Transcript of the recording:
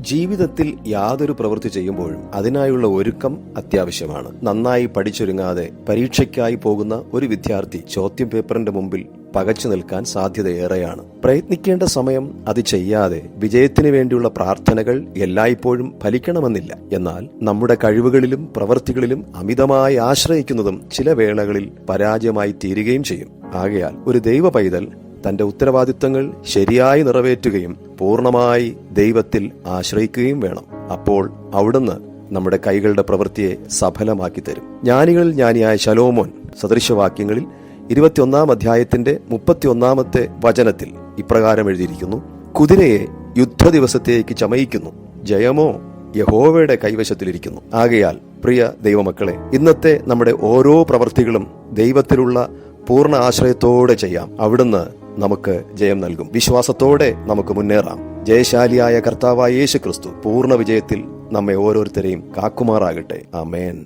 ജീവിതത്തിൽ യാതൊരു പ്രവൃത്തി ചെയ്യുമ്പോഴും അതിനായുള്ള ഒരുക്കം അത്യാവശ്യമാണ്. നന്നായി പഠിച്ചൊരുങ്ങാതെ പരീക്ഷയ്ക്കായി പോകുന്ന ഒരു വിദ്യാർത്ഥി ചോദ്യം പേപ്പറിന്റെ മുമ്പിൽ പകച്ചു നിൽക്കാൻ സാധ്യതയേറെയാണ്. പ്രയത്നിക്കേണ്ട സമയം അത് ചെയ്യാതെ വിജയത്തിന് വേണ്ടിയുള്ള പ്രാർത്ഥനകൾ എല്ലായ്പ്പോഴും ഫലിക്കണമെന്നില്ല. എന്നാൽ നമ്മുടെ കഴിവുകളിലും പ്രവൃത്തികളിലും അമിതമായി ആശ്രയിക്കുന്നതും ചില വേളകളിൽ പരാജയമായി തീരുകയും ചെയ്യും. ആകയാൽ ഒരു ദൈവ പൈതൽ തന്റെ ഉത്തരവാദിത്തങ്ങൾ ശരിയായി നിറവേറ്റുകയും പൂർണ്ണമായി ദൈവത്തിൽ ആശ്രയിക്കുകയും വേണം. അപ്പോൾ അവിടുന്ന് നമ്മുടെ കൈകളുടെ പ്രവൃത്തിയെ സഫലമാക്കി തരും. ജ്ഞാനികളിൽ ജ്ഞാനിയായ ശലോമോൻ സദൃശവാക്യങ്ങളിൽ 21 അധ്യായത്തിന്റെ 31 വചനത്തിൽ ഇപ്രകാരം എഴുതിയിരിക്കുന്നു: കുതിരയെ യുദ്ധദിവസത്തേക്ക് ചമയിക്കുന്നു, ജയമോ യഹോവയുടെ കൈവശത്തിലിരിക്കുന്നു. ആകയാൽ പ്രിയ ദൈവമക്കളെ, ഇന്നത്തെ നമ്മുടെ ഓരോ പ്രവൃത്തികളും ദൈവത്തിലുള്ള പൂർണ്ണ ആശ്രയത്തോടെ ചെയ്യാം. അവിടുന്ന് നമുക്ക് ജയം നൽകും. വിശ്വാസത്തോടെ നമുക്ക് മുന്നേറാം. ജയശാലിയായ കർത്താവായ യേശു ക്രിസ്തു പൂർണ്ണ വിജയത്തിൽ നമ്മെ ഓരോരുത്തരെയും കാക്കുമാറാകട്ടെ. ആമേൻ.